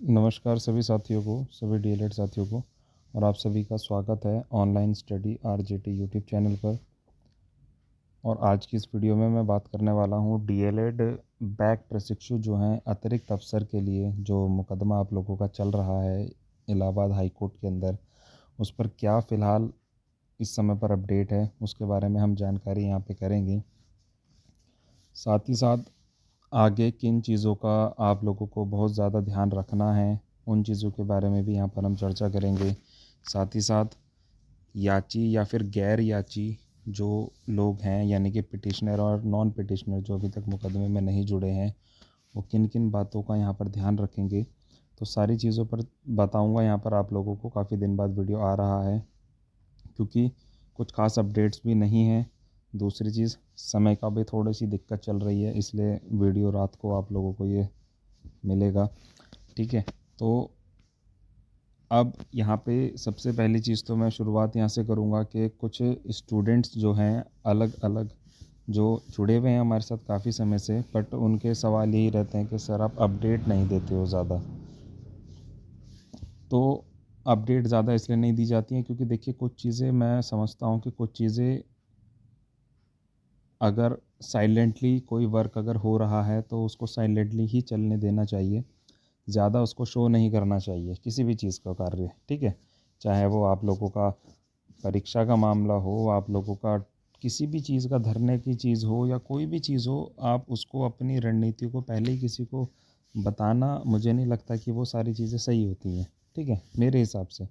नमस्कार सभी साथियों को, सभी डीएलएड साथियों को। और आप सभी का स्वागत है online study RJT YouTube channel पर। और आज की इस वीडियो में मैं बात करने वाला हूँ डीएलएड बैक प्रशिक्षु जो हैं अतिरिक्त अफसर के लिए जो मुकदमा आप लोगों का चल रहा है इलाहाबाद हाई कोर्ट के अंदर, उस पर क्या फ़िलहाल इस समय पर अपडेट है, उसके बारे में हम जानकारी यहाँ पे करेंगे। साथ ही साथ आगे किन चीज़ों का आप लोगों को बहुत ज़्यादा ध्यान रखना है, उन चीज़ों के बारे में भी यहाँ पर हम चर्चा करेंगे। साथ ही साथ याची या फिर गैर याची जो लोग हैं, यानी कि पिटिशनर और नॉन पिटिशनर जो अभी तक मुकदमे में नहीं जुड़े हैं, वो किन किन बातों का यहाँ पर ध्यान रखेंगे, तो सारी चीज़ों पर बताऊँगा यहाँ पर आप लोगों को। काफ़ी दिन बाद वीडियो आ रहा है क्योंकि कुछ खास अपडेट्स भी नहीं हैं। दूसरी चीज़, समय का भी थोड़ी सी दिक्कत चल रही है, इसलिए वीडियो रात को आप लोगों को ये मिलेगा। ठीक है, तो अब यहाँ पे सबसे पहली चीज़ तो मैं शुरुआत यहाँ से करूँगा कि कुछ स्टूडेंट्स जो हैं अलग अलग जो जुड़े हुए हैं हमारे साथ काफ़ी समय से, बट उनके सवाल यही रहते हैं कि सर आप अपडेट नहीं देते हो ज़्यादा। तो अपडेट ज़्यादा इसलिए नहीं दी जाती हैं क्योंकि देखिए, कुछ चीज़ें मैं समझता हूँ कि कुछ चीज़ें अगर साइलेंटली कोई वर्क अगर हो रहा है तो उसको साइलेंटली ही चलने देना चाहिए, ज़्यादा उसको शो नहीं करना चाहिए किसी भी चीज़ का कार्य। ठीक है, चाहे वो आप लोगों का परीक्षा का मामला हो, आप लोगों का किसी भी चीज़ का धरने की चीज़ हो या कोई भी चीज़ हो, आप उसको अपनी रणनीति को पहले ही किसी को बताना, मुझे नहीं लगता कि वो सारी चीज़ें सही होती हैं। ठीक है, मेरे हिसाब से।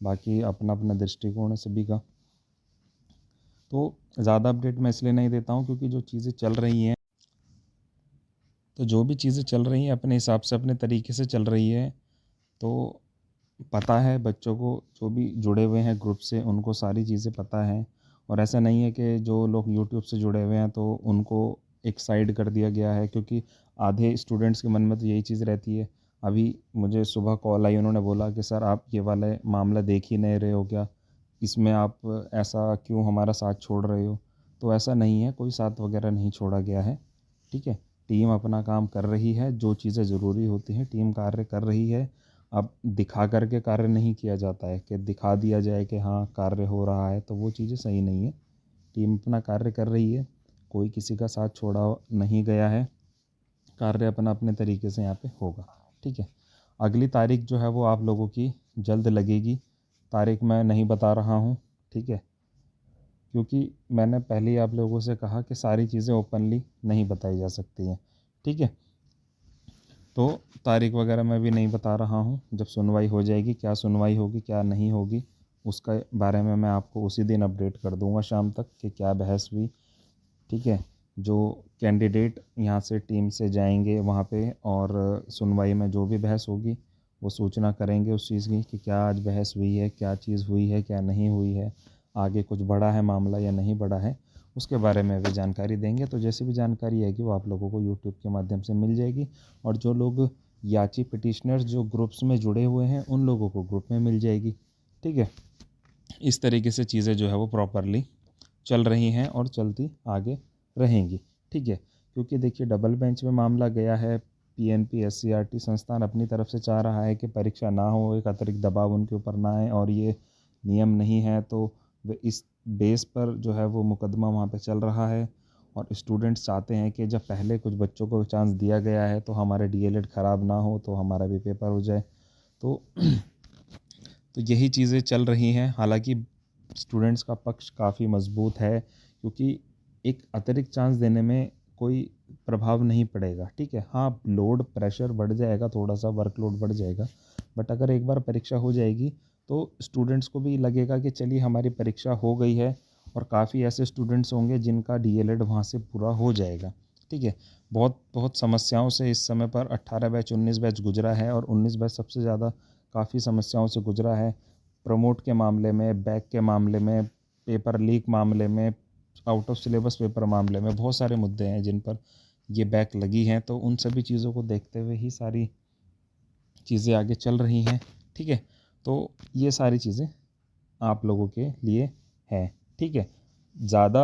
बाकी अपना अपना दृष्टिकोण है सभी का। तो ज़्यादा अपडेट मैं इसलिए नहीं देता हूँ क्योंकि जो चीज़ें चल रही हैं, तो जो भी चीज़ें चल रही हैं अपने हिसाब से अपने तरीके से चल रही है। तो पता है बच्चों को, जो भी जुड़े हुए हैं ग्रुप से, उनको सारी चीज़ें पता है। और ऐसा नहीं है कि जो लोग यूट्यूब से जुड़े हुए हैं तो उनको एक साइड कर दिया गया है, क्योंकि आधे स्टूडेंट्स के मन में तो यही चीज़ रहती है। अभी मुझे सुबह कॉल आई, उन्होंने बोला कि सर आप ये वाला मामला देख ही नहीं रहे हो क्या, इसमें आप ऐसा क्यों हमारा साथ छोड़ रहे हो। तो ऐसा नहीं है, कोई साथ वगैरह नहीं छोड़ा गया है। ठीक है, टीम अपना काम कर रही है, जो चीज़ें ज़रूरी होती हैं टीम कार्य कर रही है। अब दिखा करके कार्य नहीं किया जाता है कि दिखा दिया जाए कि हाँ कार्य हो रहा है, तो वो चीज़ें सही नहीं है। टीम अपना कार्य कर रही है, कोई किसी का साथ छोड़ा नहीं गया है, कार्य अपना अपने तरीके से यहाँ पे होगा। ठीक है, अगली तारीख जो है वो आप लोगों की जल्द लगेगी। तारीख मैं नहीं बता रहा हूँ, ठीक है, क्योंकि मैंने पहले ही आप लोगों से कहा कि सारी चीज़ें ओपनली नहीं बताई जा सकती हैं। ठीक है, तो तारीख वगैरह मैं भी नहीं बता रहा हूँ। जब सुनवाई हो जाएगी, क्या सुनवाई होगी क्या नहीं होगी, उसका बारे में मैं आपको उसी दिन अपडेट कर दूँगा शाम तक कि क्या बहस हुई। ठीक है, जो कैंडिडेट यहाँ से टीम से जाएंगे वहाँ पे और सुनवाई में जो भी बहस होगी वो सूचना करेंगे उस चीज़ की कि क्या आज बहस हुई है, क्या चीज़ हुई है, क्या नहीं हुई है, आगे कुछ बढ़ा है मामला या नहीं बढ़ा है, उसके बारे में भी जानकारी देंगे। तो जैसी भी जानकारी आएगी वो आप लोगों को यूट्यूब के माध्यम से मिल जाएगी। और जो लोग याची पिटिशनर्स जो ग्रुप्स में जुड़े हुए हैं उन लोगों को ग्रुप में मिल जाएगी। ठीक है, इस तरीके से चीज़ें जो है वो प्रॉपरली चल रही हैं और चलती आगे रहेंगी। ठीक है, क्योंकि देखिए डबल बेंच में मामला गया है, पीएनपी एससीईआरटी संस्थान अपनी तरफ से चाह रहा है कि परीक्षा ना हो, एक अतिरिक्त दबाव उनके ऊपर ना आए, और ये नियम नहीं है, तो वे इस बेस पर जो है वो मुकदमा वहाँ पे चल रहा है। और स्टूडेंट्स चाहते हैं कि जब पहले कुछ बच्चों को चांस दिया गया है तो हमारे डीएलएड ख़राब ना हो, तो हमारा भी पेपर हो जाए। तो तो यही चीज़ें चल रही हैं। हालांकि स्टूडेंट्स का पक्ष काफ़ी मजबूत है, क्योंकि एक अतिरिक्त चांस देने में कोई प्रभाव नहीं पड़ेगा। ठीक है, हाँ लोड प्रेशर बढ़ जाएगा, थोड़ा सा वर्कलोड बढ़ जाएगा, बट अगर एक बार परीक्षा हो जाएगी तो स्टूडेंट्स को भी लगेगा कि चलिए हमारी परीक्षा हो गई है। और काफ़ी ऐसे स्टूडेंट्स होंगे जिनका डीएलएड वहाँ से पूरा हो जाएगा। ठीक है, बहुत बहुत समस्याओं से इस समय पर 18 बैच 19 बैच गुजरा है, और 19 बैच सबसे ज़्यादा काफ़ी समस्याओं से गुजरा है। प्रमोट के मामले में, बैक के मामले में, पेपर लीक मामले में, आउट ऑफ सिलेबस पेपर मामले में बहुत सारे मुद्दे हैं जिन पर ये बैक लगी हैं। तो उन सभी चीज़ों को देखते हुए ही सारी चीज़ें आगे चल रही हैं। ठीक है, तो ये सारी चीज़ें आप लोगों के लिए हैं। ठीक है, ज़्यादा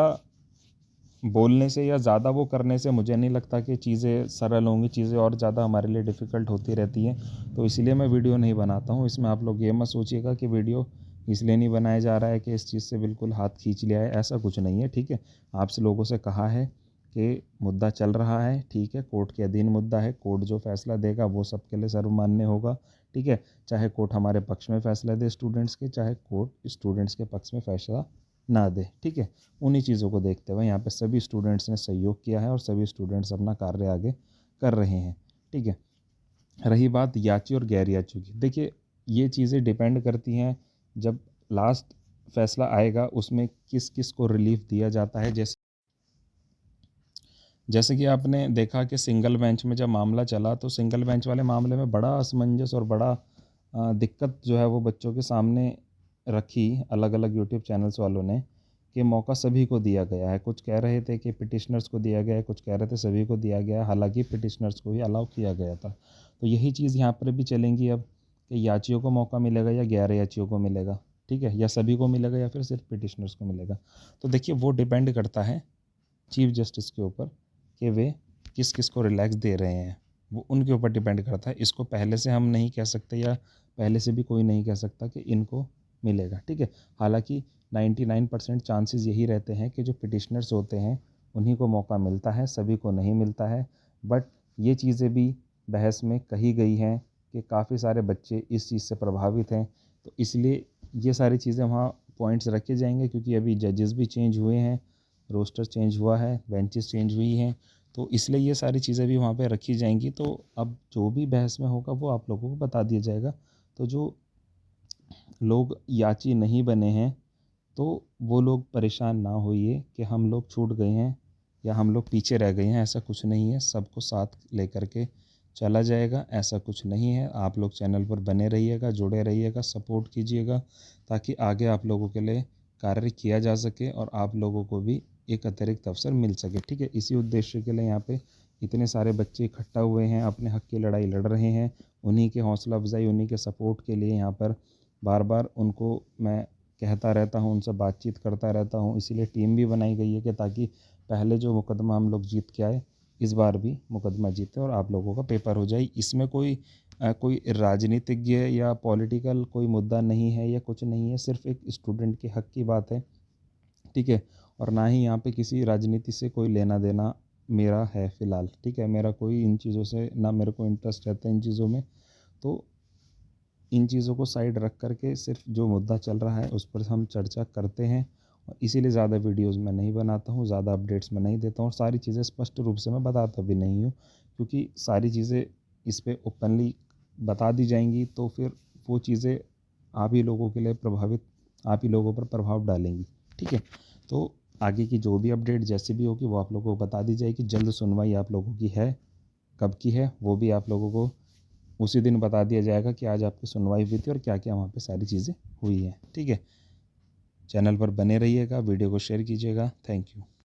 बोलने से या ज़्यादा वो करने से मुझे नहीं लगता कि चीज़ें सरल होंगी, चीज़ें और ज़्यादा हमारे लिए डिफ़िकल्ट होती रहती हैं। तो इसलिए मैं वीडियो नहीं बनाता हूँ। इसमें आप लोग ये मत सोचिएगा कि वीडियो इसलिए नहीं बनाया जा रहा है कि इस चीज़ से बिल्कुल हाथ खींच लिया है, ऐसा कुछ नहीं है, ठीक है। आपसे लोगों से कहा है कि मुद्दा चल रहा है, ठीक है, कोर्ट के अधीन मुद्दा है, कोर्ट जो फ़ैसला देगा वो सबके लिए सर्वमान्य होगा, ठीक है। चाहे कोर्ट हमारे पक्ष में फ़ैसला दे स्टूडेंट्स के, चाहे कोर्ट स्टूडेंट्स के पक्ष में फ़ैसला ना दे, ठीक है। उन्हीं चीज़ों को देखते हुए यहाँ पे सभी स्टूडेंट्स ने सहयोग किया है और सभी स्टूडेंट्स अपना कार्य आगे कर रहे हैं, ठीक है। रही बात याची और गैर याची की, देखिए ये चीज़ें डिपेंड करती हैं जब लास्ट फैसला आएगा उसमें किस किस को रिलीफ दिया जाता है। जैसे जैसे कि आपने देखा कि सिंगल बेंच में जब मामला चला तो सिंगल बेंच वाले मामले में बड़ा असमंजस और बड़ा दिक्कत जो है वो बच्चों के सामने रखी अलग अलग यूट्यूब चैनल्स वालों ने, कि मौका सभी को दिया गया है। कुछ कह रहे थे कि पिटिशनर्स को दिया गया है, कुछ कह रहे थे सभी को दिया गया है, हालांकि पिटिशनर्स को ही अलाउ किया गया था। तो यही चीज़ यहाँ पर भी चलेंगी अब, कि याचियों को मौका मिलेगा या गैर याचियों को मिलेगा, ठीक है, या सभी को मिलेगा या फिर सिर्फ पिटिशनर्स को मिलेगा। तो देखिए वो डिपेंड करता है चीफ जस्टिस के ऊपर कि वे किस किस को रिलैक्स दे रहे हैं, वो उनके ऊपर डिपेंड करता है। इसको पहले से हम नहीं कह सकते या पहले से भी कोई नहीं कह सकता कि इनको मिलेगा, ठीक है। हालांकि 99% चांसेस यही रहते हैं कि जो पिटिशनर्स होते हैं उन्हीं को मौका मिलता है, सभी को नहीं मिलता है। बट ये चीज़ें भी बहस में कही गई हैं कि काफ़ी सारे बच्चे इस चीज़ से प्रभावित हैं, तो इसलिए ये सारी चीज़ें वहाँ पॉइंट्स रखे जाएंगे, क्योंकि अभी जजेस भी चेंज हुए हैं, रोस्टर चेंज हुआ है, बेंचेस चेंज हुई हैं, तो इसलिए ये सारी चीज़ें भी वहाँ पे रखी जाएंगी। तो अब जो भी बहस में होगा वो आप लोगों को बता दिया जाएगा। तो जो लोग याची नहीं बने हैं तो वो लोग परेशान ना होइए कि हम लोग छूट गए हैं या हम लोग पीछे रह गए हैं, ऐसा कुछ नहीं है। सबको साथ लेकर के चला जाएगा, ऐसा कुछ नहीं है। आप लोग चैनल पर बने रहिएगा, जुड़े रहिएगा, सपोर्ट कीजिएगा, ताकि आगे आप लोगों के लिए कार्य किया जा सके और आप लोगों को भी एक अतिरिक्त अवसर मिल सके, ठीक है। इसी उद्देश्य के लिए यहाँ पे इतने सारे बच्चे इकट्ठा हुए हैं, अपने हक की लड़ाई लड़ रहे हैं। उन्हीं के हौसला अफजाई, उन्हीं के सपोर्ट के लिए यहाँ पर बार बार उनको मैं कहता रहता हूँ, उनसे बातचीत करता रहता हूँ। इसीलिए टीम भी बनाई गई है कि ताकि पहले जो मुकदमा हम लोग जीत के आए, इस बार भी मुकदमा जीते और आप लोगों का पेपर हो जाए। इसमें कोई राजनीतिज्ञ या पॉलिटिकल कोई मुद्दा नहीं है या कुछ नहीं है, सिर्फ एक स्टूडेंट के हक की बात है, ठीक है। और ना ही यहाँ पे किसी राजनीति से कोई लेना देना मेरा है फ़िलहाल, ठीक है। मेरा कोई इन चीज़ों से ना, मेरे को इंटरेस्ट रहता है इन चीज़ों में। तो इन चीज़ों को साइड रख कर के सिर्फ जो मुद्दा चल रहा है उस पर हम चर्चा करते हैं, और इसीलिए ज़्यादा वीडियोस मैं नहीं बनाता हूँ, ज़्यादा अपडेट्स मैं नहीं देता हूँ, और सारी चीज़ें स्पष्ट रूप से मैं बताता भी नहीं हूँ, क्योंकि सारी चीज़ें इस पे ओपनली बता दी जाएंगी तो फिर वो चीज़ें आप ही लोगों के लिए प्रभावित, आप ही लोगों पर प्रभाव डालेंगी, ठीक है। तो आगे की जो भी अपडेट जैसी भी होगी वो आप लोगों को बता दी जाएगी। जल्द सुनवाई आप लोगों की है, कब की है वो भी आप लोगों को उसी दिन बता दिया जाएगा कि आज आपकी सुनवाई हुई थी और क्या क्या वहाँ पे सारी चीज़ें हुई हैं, ठीक है। चैनल पर बने रहिएगा, वीडियो को शेयर कीजिएगा। Thank you.